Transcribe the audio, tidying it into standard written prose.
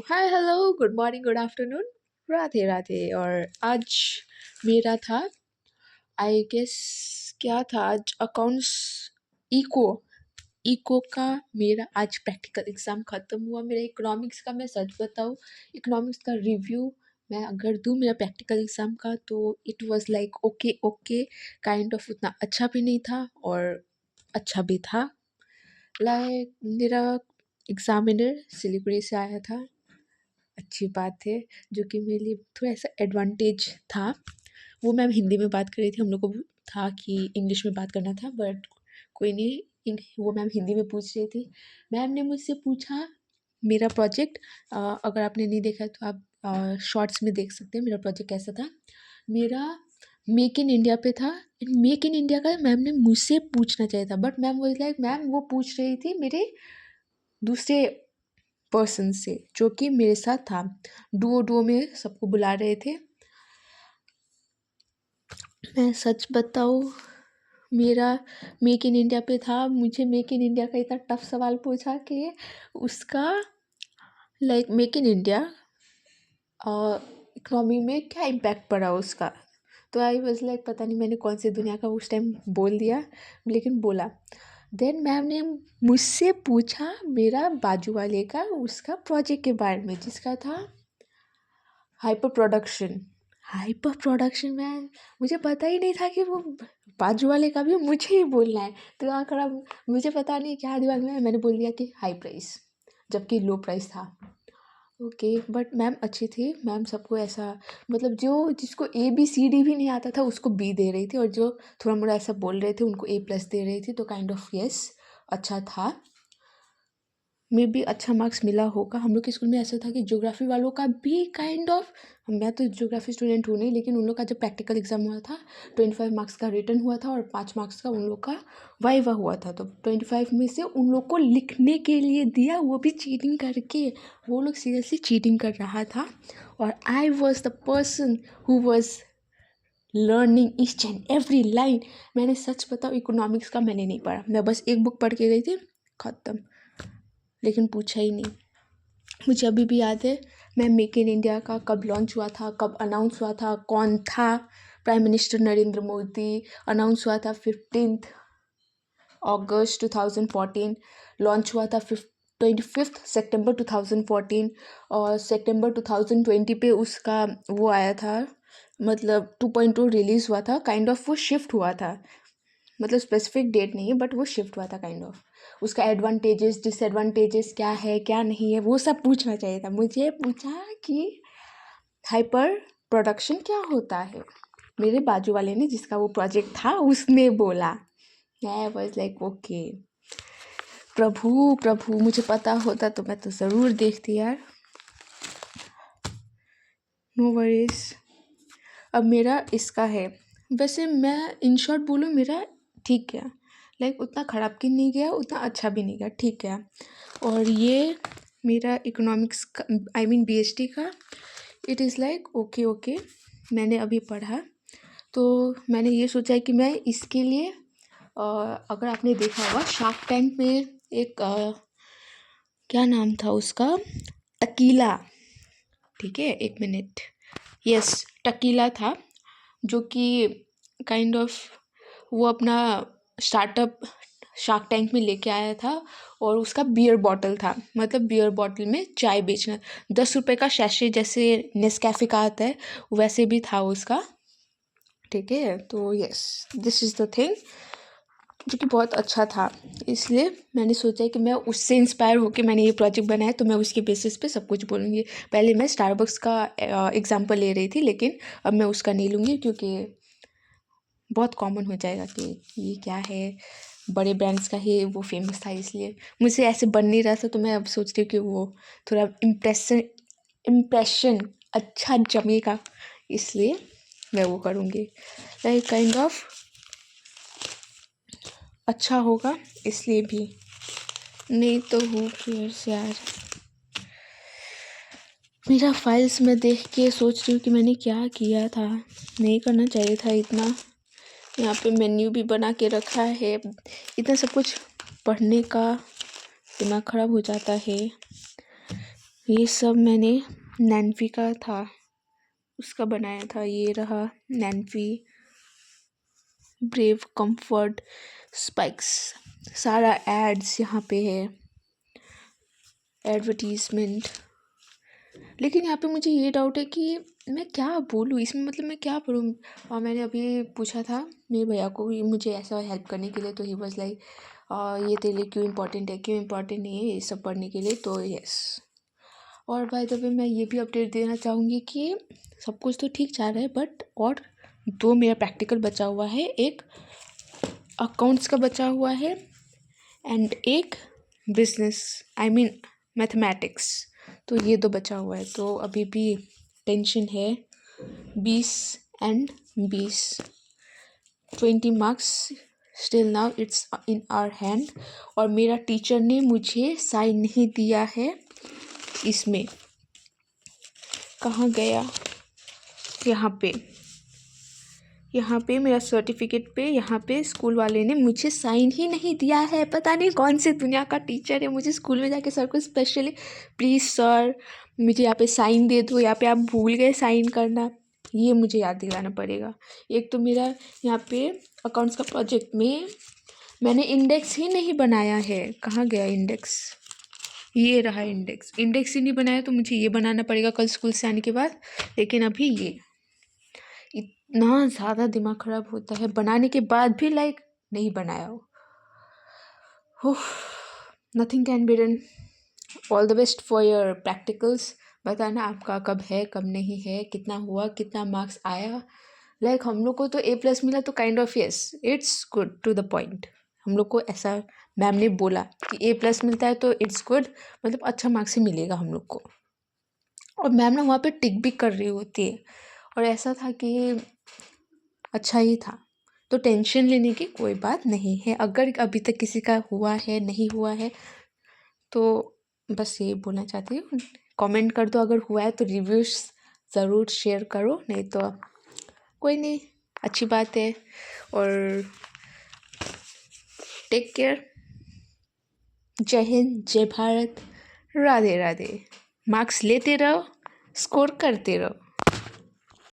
Hi hello good morning good afternoon Radhe Radhe. और आज मेरा था आई गेस क्या था आज अकाउंट्स इको इको का मेरा आज प्रैक्टिकल एग्ज़ाम ख़त्म हुआ। मेरा इकोनॉमिक्स का मैं सच बताऊँ इकोनॉमिक्स का रिव्यू मैं अगर दूँ मेरा प्रैक्टिकल एग्ज़ाम का तो it was like okay okay kind of उतना अच्छा भी नहीं था और अच्छा भी था। लाइक मेरा एग्ज़ामिनर सिलीगुड़ी से आया था, अच्छी बात है, जो कि मेरे लिए थोड़ा-सा एडवांटेज था। वो मैम हिंदी में बात कर रही थी, हम लोग को था कि इंग्लिश में बात करना था बट कोई नहीं वो मैम हिंदी में पूछ रही थी। मैम ने मुझसे पूछा मेरा प्रोजेक्ट अगर आपने नहीं देखा है तो आप शॉर्ट्स में देख सकते हैं मेरा प्रोजेक्ट कैसा था। मेरा मेक इन इंडिया पे था एंड मेक इन इंडिया का मैम ने मुझसे पूछना चाहिए था but ma'am was like ma'am वो पूछ रही थी मेरे दूसरे पर्सन से जो कि मेरे साथ था। डुओ में सबको बुला रहे थे। मैं सच बताऊँ मेरा मेक इन इंडिया पे था, मुझे मेक इन इंडिया का इतना टफ सवाल पूछा कि उसका like make in India economy में क्या इम्पैक्ट पड़ा उसका। तो आई वाज़ लाइक पता नहीं मैंने कौन सी दुनिया का उस टाइम बोल दिया लेकिन बोला। देन मैम ने मुझसे पूछा मेरा बाजू वाले का उसका प्रोजेक्ट के बारे में जिसका था हाइपर प्रोडक्शन मैन। मुझे पता ही नहीं था कि वो बाजू वाले का भी मुझे ही बोलना है। तो वहाँ खड़ा मुझे पता नहीं क्या दिमाग में मैंने बोल दिया कि हाई प्राइस जबकि लो प्राइस था। ओके बट मैम अच्छी थी। मैम सबको ऐसा मतलब जो जिसको ABCD भी नहीं आता था उसको B दे रही थी और जो थोड़ा मोड़ा ऐसा बोल रहे थे उनको A+ दे रही थी। तो काइंड ऑफ यस अच्छा था। में भी अच्छा मार्क्स मिला होगा। हम लोग के स्कूल में ऐसा था कि ज्योग्राफी वालों का भी काइंड ऑफ मैं तो ज्योग्राफी स्टूडेंट हूँ नहीं लेकिन उन लोग का जब प्रैक्टिकल एग्जाम हुआ था 25 मार्क्स का रिटन हुआ था और 5 मार्क्स का उन लोग का वाइवा हुआ था। तो 25 में से उन लोग को लिखने के लिए दिया वो भी चीटिंग करके। वो लोग सीरियसली चीटिंग कर रहा था और I was the person who was learning each and every line. मैंने सच बताऊँ इकोनॉमिक्स का मैंने नहीं पढ़ा, मैं बस एक बुक पढ़ के गई थी ख़त्म, लेकिन पूछा ही नहीं। मुझे अभी भी याद है मैं मेक इन इंडिया का कब लॉन्च हुआ था, कब अनाउंस हुआ था, कौन था prime minister Narendra Modi. Announce हुआ था 15 अगस्त 2014, लॉन्च हुआ था 25 सितंबर 2014 और सितंबर 2020 पे उसका वो आया था मतलब 2.2 रिलीज़ हुआ था। काइंड ऑफ वो शिफ्ट हुआ था, मतलब स्पेसिफिक डेट नहीं है बट वो शिफ्ट हुआ था काइंड ऑफ। उसका एडवांटेजेस डिसएडवांटेजेस क्या है क्या नहीं है वो सब पूछना चाहिए था। मुझे पूछा कि हाइपर प्रोडक्शन क्या होता है। मेरे बाजू वाले ने जिसका वो प्रोजेक्ट था उसने बोला। मैं वाज लाइक ओके प्रभु प्रभु मुझे पता होता तो मैं तो ज़रूर देखती यार। No worries. अब मेरा इसका है, वैसे मैं इन शॉर्ट बोलूँ मेरा ठीक गया, लाइक उतना ख़राब भी नहीं गया उतना अच्छा भी नहीं गया, ठीक गया। और ये मेरा इकोनॉमिक्स का आई मीन BST का it is like okay okay. मैंने अभी पढ़ा तो मैंने ये सोचा है कि मैं इसके लिए अगर आपने देखा होगा शार्क टैंक में एक क्या नाम था उसका, टकीला, ठीक है एक मिनट, यस टकीला था जो कि काइंड ऑफ वो अपना स्टार्टअप शार्क टैंक में लेके आया था और उसका बियर बॉटल था, मतलब बियर बॉटल में चाय बेचना। 10 रुपये का शैशे जैसे नेस्कैफ़े का आता है वैसे भी था उसका, ठीक है। तो yes this is the thing जो कि बहुत अच्छा था। इसलिए मैंने सोचा कि मैं उससे इंस्पायर होकर मैंने ये प्रोजेक्ट बनाया तो मैं उसके बेसिस पे सब कुछ बोलूँगी। पहले मैं स्टारबक्स का एग्जांपल ले रही थी लेकिन अब मैं उसका नहीं लूँगी क्योंकि बहुत कॉमन हो जाएगा कि ये क्या है, बड़े ब्रांड्स का ही वो फेमस था। इसलिए मुझे ऐसे बन नहीं रहा था तो मैं अब सोचती हूँ कि वो थोड़ा इम्प्रेशन अच्छा जमेगा, इसलिए मैं वो करूँगी। लाइक काइंड ऑफ अच्छा होगा इसलिए भी, नहीं तो हु केयर्स यार। मेरा फाइल्स में देख के सोच रही हूँ कि मैंने क्या किया था, नहीं करना चाहिए था इतना। यहाँ पे मेन्यू भी बना के रखा है, इतना सब कुछ पढ़ने का दिमाग ख़राब हो जाता है। ये सब मैंने नैन्फी का था, उसका बनाया था। ये रहा नैन्फी ब्रेव कंफर्ट स्पाइक्स। सारा एड्स यहाँ पे है, एडवर्टीजमेंट। लेकिन यहाँ पे मुझे ये डाउट है कि मैं क्या बोलूँ इसमें, मतलब मैं क्या पढ़ूँ। और मैंने अभी पूछा था मेरे भैया को मुझे ऐसा हेल्प करने के लिए, तो ही वाज लाइक ये तेरे लिए क्यों इम्पोर्टेंट है, क्यों इम्पोर्टेंट नहीं है ये सब पढ़ने के लिए, तो यस। और बाय द वे मैं ये भी अपडेट देना चाहूँगी कि सब कुछ तो ठीक चल रहा है, बट और 2 मेरा प्रैक्टिकल बचा हुआ है, एक अकाउंट्स का बचा हुआ है एंड एक बिजनेस, आई मीन मैथमेटिक्स। तो ये 2 बचा हुआ है, तो अभी भी टेंशन है। 20 and 20 20 marks still now it's in our hand. और मेरा टीचर ने मुझे साइन नहीं दिया है इसमें। कहाँ गया, यहाँ पे मेरा सर्टिफिकेट पे, यहाँ पे स्कूल वाले ने मुझे साइन ही नहीं दिया है। पता नहीं कौन से दुनिया का टीचर है। मुझे स्कूल में जाके सर को स्पेशली, प्लीज़ सर मुझे यहाँ पे साइन दे दो, यहाँ पे आप भूल गए साइन करना, ये मुझे याद दिलाना पड़ेगा। एक तो मेरा यहाँ पे अकाउंट्स का प्रोजेक्ट में मैंने इंडेक्स ही नहीं बनाया है। कहाँ गया इंडेक्स, ये रहा इंडेक्स ही नहीं बनाया, तो मुझे ये बनाना पड़ेगा कल स्कूल से आने के बाद। लेकिन अभी ये इतना ज़्यादा दिमाग ख़राब होता है, बनाने के बाद भी लाइक नहीं बनाया हो। Nothing can be done. All the best for your practicals. बताना आपका कब है कब नहीं है, कितना हुआ, कितना मार्क्स आया। लाइक हम लोग को तो A+ मिला, तो kind of yes it's good to the point. हम लोग को ऐसा मैम ने बोला कि A+ मिलता है तो इट्स गुड, मतलब अच्छा मार्क्स ही मिलेगा हम लोग को। और मैम ना वहाँ पे टिक भी कर रही होती है, और ऐसा था कि अच्छा ही था। तो टेंशन लेने की कोई बात नहीं है। अगर अभी तक किसी का हुआ है नहीं हुआ है तो बस ये बोलना चाहती हूँ, कमेंट कर दो अगर हुआ है तो, रिव्यूज़ ज़रूर शेयर करो, नहीं तो कोई नहीं, अच्छी बात है। और टेक केयर। जय हिंद, जय भारत, राधे राधे। मार्क्स लेते रहो, स्कोर करते रहो।